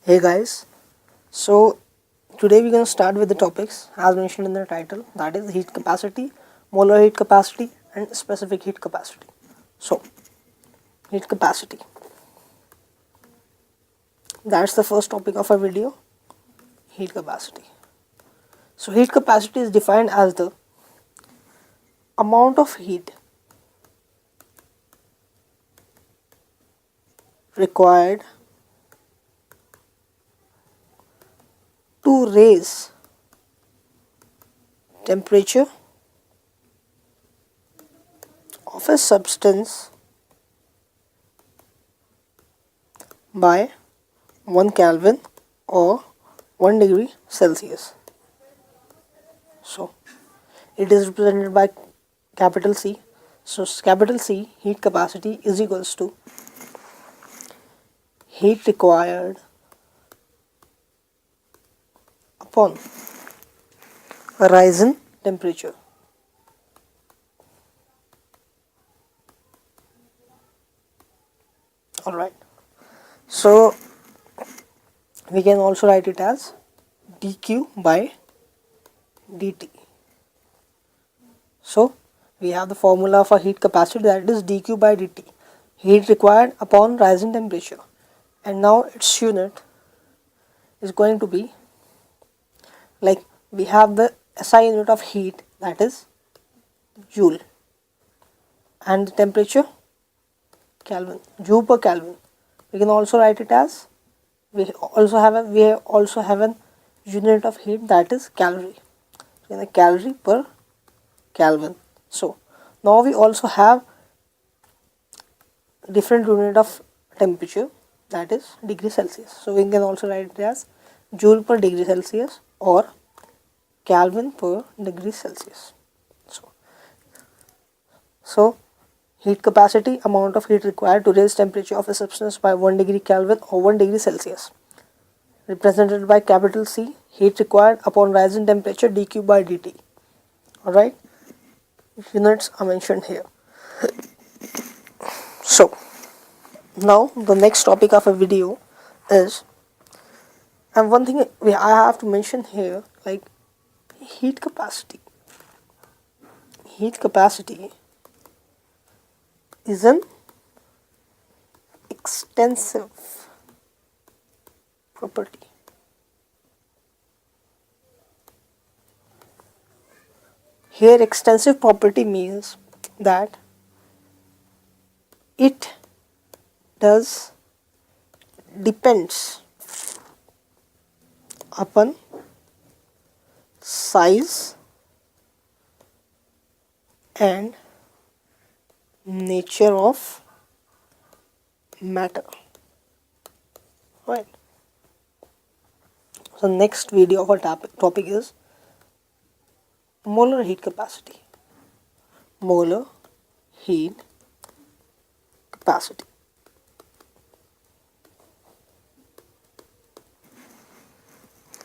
Hey guys, so today we're going to start with the topics as mentioned in the title, that is heat capacity, molar heat capacity and specific heat capacity. So heat capacity, that's the first topic of our video, heat capacity. So heat capacity is defined as the amount of heat required to raise temperature of a substance by 1 Kelvin or 1 degree Celsius. So it is represented by capital C. So capital C, heat capacity, is equals to heat required upon a rise in temperature. Alright, so we can also write it as dq by dt. So we have the formula for heat capacity, that is dq by dt, heat required upon rise in temperature, and now its unit is going to be, like, we have the SI unit of heat, that is joule, and the temperature Kelvin, joule per Kelvin. We can also write it as, we also have an unit of heat, that is calorie, in a calorie per Kelvin. So now we also have different unit of temperature, that is degree Celsius. So we can also write it as joule per degree Celsius or Kelvin per degree Celsius. So heat capacity, amount of heat required to raise temperature of a substance by 1 degree Kelvin or 1 degree Celsius, represented by capital C, heat required upon rise in temperature dq by dt. Alright, units are mentioned here. So now the next topic of a video is, and one thing I have to mention here, like heat capacity. Heat capacity is an extensive property. Here extensive property means that it does depends upon size and nature of matter. Right. So next video of our topic is molar heat capacity. Molar heat capacity.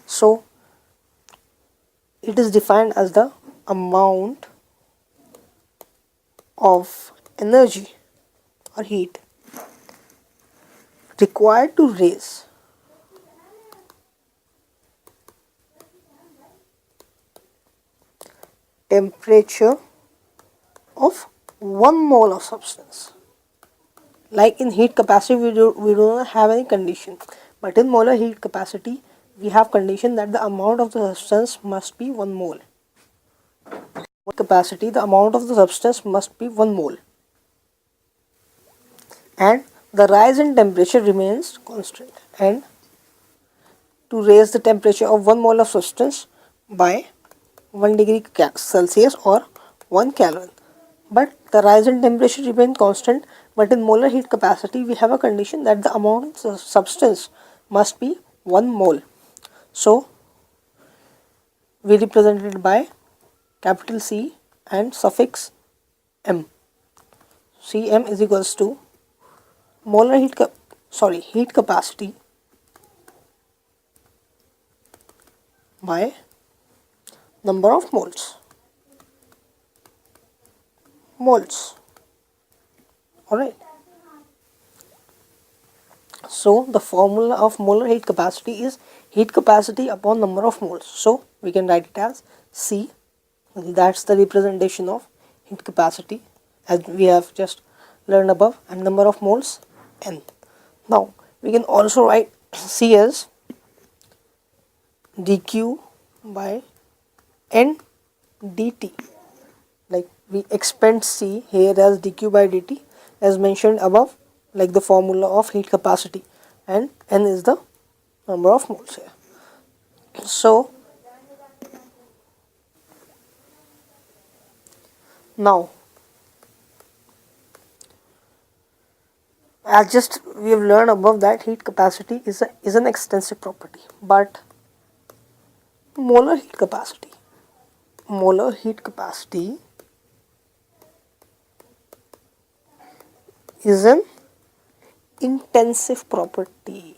So it is defined as the amount of energy or heat required to raise temperature of 1 mole of substance. Like in heat capacity we do not have any condition, but in molar heat capacity we have condition that the amount of the substance must be 1 mole. Capacity, the amount of the substance must be 1 mole, and the rise in temperature remains constant. And to raise the temperature of 1 mole of substance by 1 degree Celsius or 1 Kelvin, but the rise in temperature remains constant. But in molar heat capacity we have a condition that the amount of substance must be 1 mole. So we represent it by capital C and suffix m. Cm is equals to molar heat capacity by number of moles. Alright. So the formula of molar heat capacity is heat capacity upon number of moles. So we can write it as C. That's the representation of heat capacity as we have just learned above, and number of moles N. Now we can also write C as dq by N dt. Like we expand C here as dq by dt as mentioned above, like the formula of heat capacity, and N is the number of moles here. So now, as just we have learned above that heat capacity is an extensive property, but molar heat capacity is an intensive property.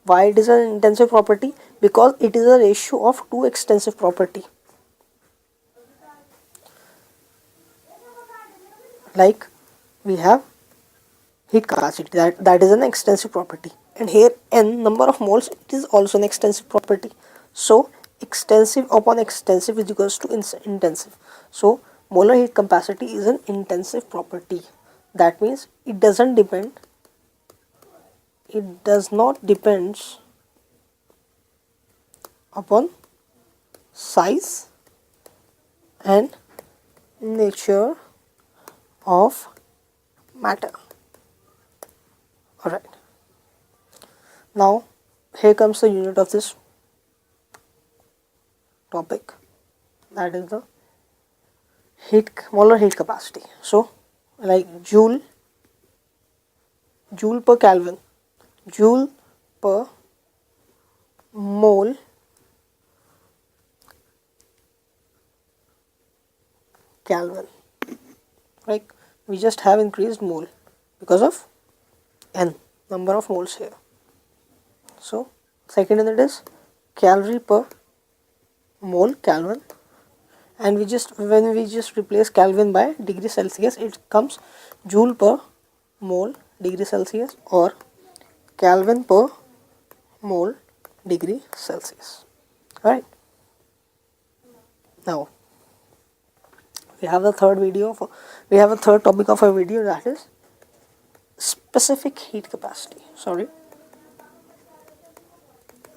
Why it is an intensive property? Because it is a ratio of two extensive property. Like we have heat capacity, that is an extensive property, and here N number of moles, it is also an extensive property. So extensive upon extensive is equals to intensive. So molar heat capacity is an intensive property. That means it does not depends upon size and nature of matter. Alright, now here comes the unit of this topic, that is the molar heat capacity. So like joule per Kelvin, joule per mole Kelvin. Like we just have increased mole because of N number of moles here. So second unit is calorie per mole Kelvin, and when we just replace Kelvin by degree Celsius, it comes joule per mole degree Celsius or Kelvin per mole degree Celsius. Right, now we have a third topic of our video, that is specific heat capacity.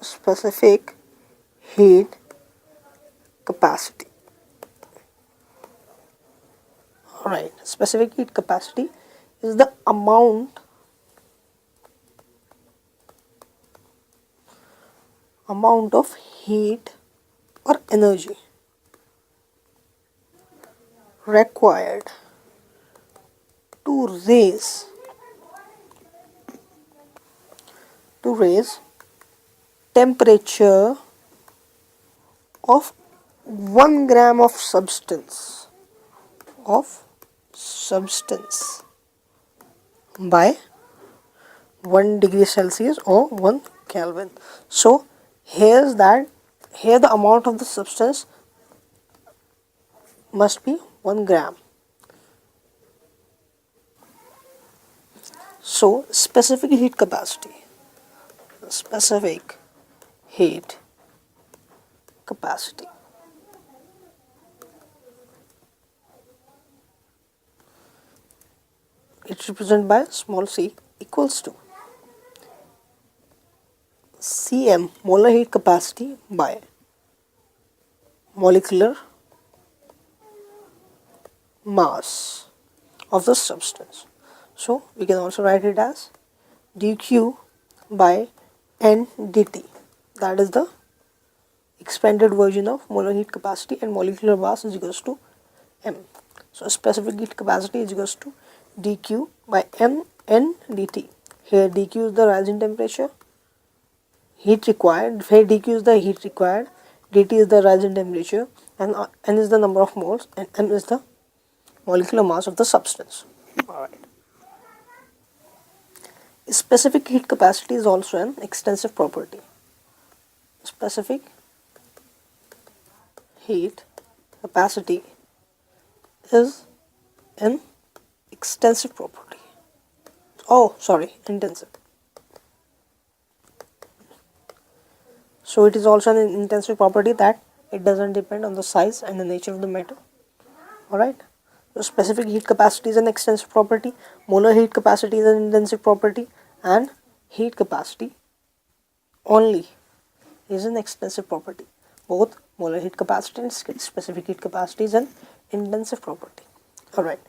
Specific heat capacity. Alright, specific heat capacity is the amount of heat or energy required to raise temperature of 1 gram of substance by 1 degree Celsius or 1 Kelvin. So here the amount of the substance must be 1 gram. So specific heat capacity it's represented by small c equals to Cm molar heat capacity by molecular mass of the substance. So we can also write it as dq by N dt, that is the expanded version of molar heat capacity, and molecular mass is equals to m. So specific heat capacity is equals to dq by m n dt. Here dq is the rising temperature, heat required, here dq is the heat required, dt is the rising temperature, and n is the number of moles, and m is the molecular mass of the substance. Alright. Specific heat capacity is also an extensive property. Specific heat capacity is an extensive property. Oh, sorry, intensive. So it is also an intensive property that it doesn't depend on the size and the nature of the matter. Alright. So specific heat capacity is an extensive property, molar heat capacity is an intensive property, and heat capacity only is an extensive property. Both molar heat capacity and specific heat capacity is an intensive property. Alright.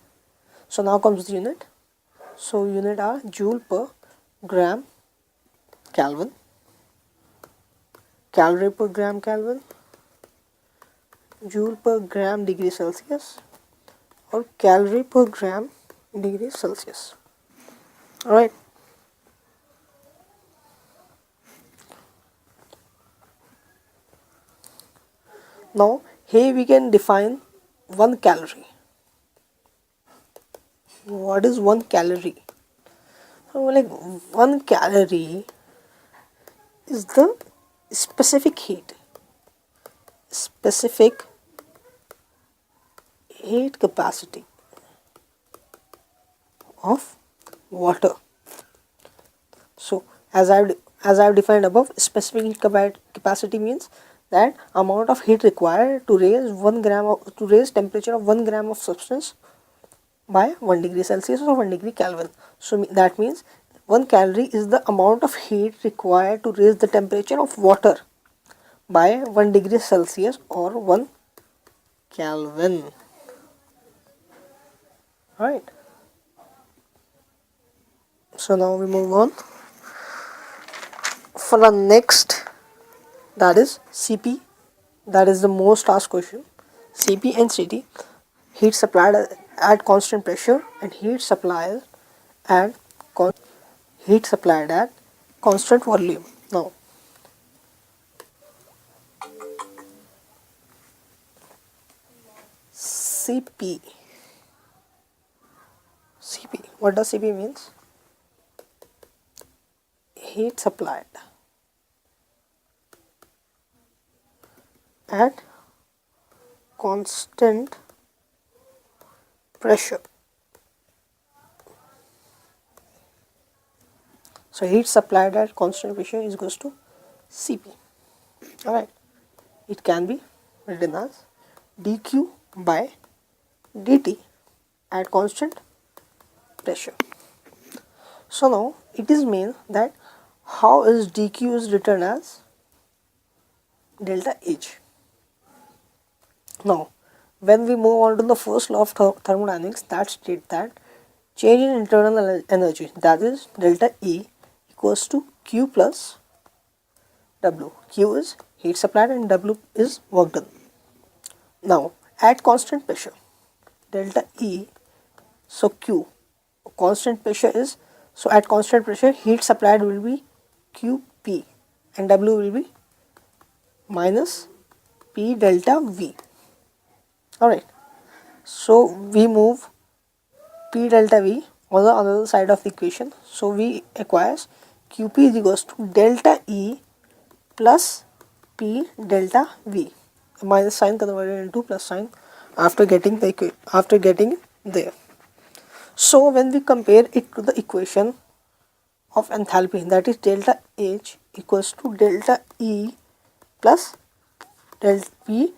So now comes the unit. So unit are joule per gram Kelvin, calorie per gram Kelvin, joule per gram degree Celsius, or calorie per gram degree Celsius. Alright. Now here we can define 1 calorie. What is 1 calorie? So like 1 calorie is the specific heat capacity of water. So as I've defined above, specific heat capacity means that amount of heat required to raise temperature of 1 gram of substance by 1 degree Celsius or 1 degree Kelvin. So that means 1 calorie is the amount of heat required to raise the temperature of water by 1 degree Celsius or 1 Kelvin. Right. So now we move on for the next, that is CP. That is the most asked question. CP and CT, heat supplied at constant pressure and heat supplied at constant volume. Now CP. What does CP means? Heat supplied at constant pressure. So heat supplied at constant pressure is equals to CP. Alright. It can be written as dq by dt at constant pressure. So now it is mean that how is dq is written as delta H. Now when we move on to the first law of thermodynamics, that states that change in internal energy, that is delta E, equals to Q plus W. Q is heat supplied and W is work done. Now at constant pressure, delta E, so Q, constant pressure is, so at constant pressure heat supplied will be QP and W will be minus P delta V. Alright, so we move P delta V on the other side of the equation. So we acquires QP is equals to delta E plus P delta V. Minus sign converted into plus sign after getting there. So when we compare it to the equation of enthalpy, that is delta H equals to delta E plus delta P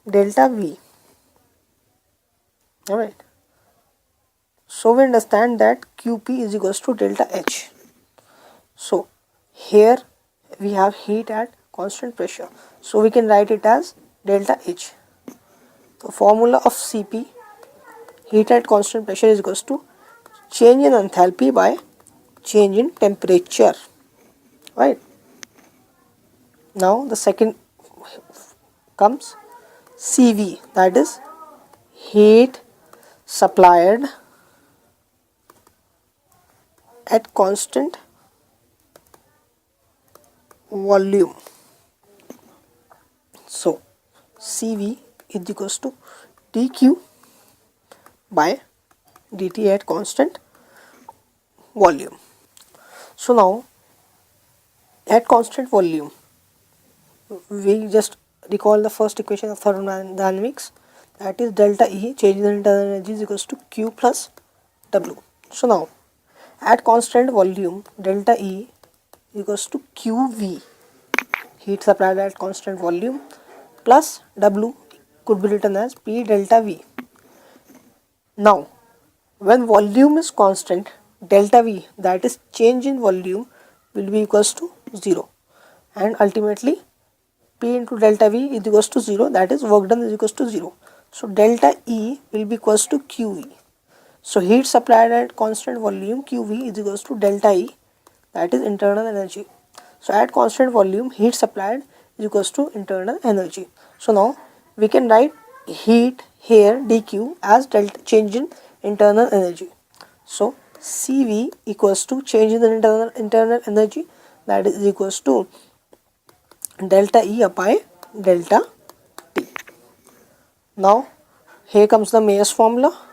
delta V. Alright. So we understand that QP is equals to delta H. So here we have heat at constant pressure. So we can write it as delta H. The formula of CP, heat at constant pressure, is equals to change in enthalpy by change in temperature. Right. Now the second comes CV, that is heat supplied at constant volume. So CV is equals to dq by dt at constant volume. So now at constant volume, we just recall the first equation of thermodynamics, that is delta E, change in the internal energy, is equals to Q plus W. So now at constant volume, delta E equals to QV, heat supplied at constant volume, plus W could be written as P delta V. Now when volume is constant, delta V, that is change in volume, will be equals to 0, and ultimately P into delta V is equals to 0, that is work done is equals to 0. So delta E will be equals to QV. So heat supplied at constant volume, QV is equals to delta E, that is internal energy. So at constant volume, heat supplied is equals to internal energy. So now we can write heat here dQ as delta change in internal energy. So CV equals to change in the internal energy, that is equals to delta E by delta T. Now here comes the Mayo's formula.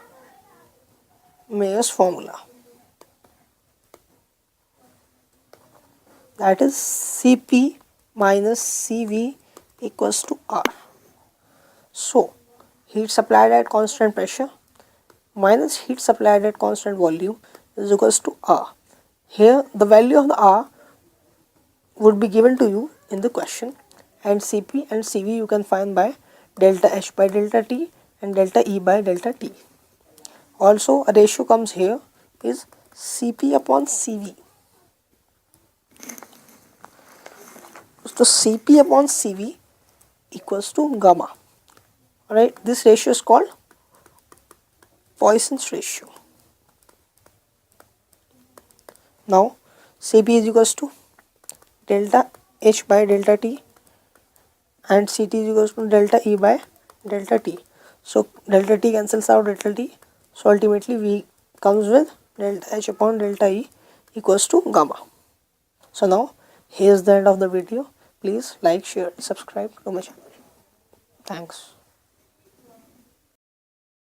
That is Cp minus Cv equals to R. So heat supplied at constant pressure minus heat supplied at constant volume is equals to R. Here the value of the R would be given to you in the question, and Cp and Cv you can find by delta H by delta T and delta E by delta T. Also a ratio comes here is Cp upon Cv. So Cp upon Cv equals to gamma. Alright, this ratio is called Poisson's ratio. Now Cp is equals to delta H by delta T and Ct is equals to delta E by delta T. So delta T cancels out delta T. So ultimately V comes with delta H upon delta E equals to gamma. So now here's the end of the video. Please like, share, subscribe to my channel. Thanks.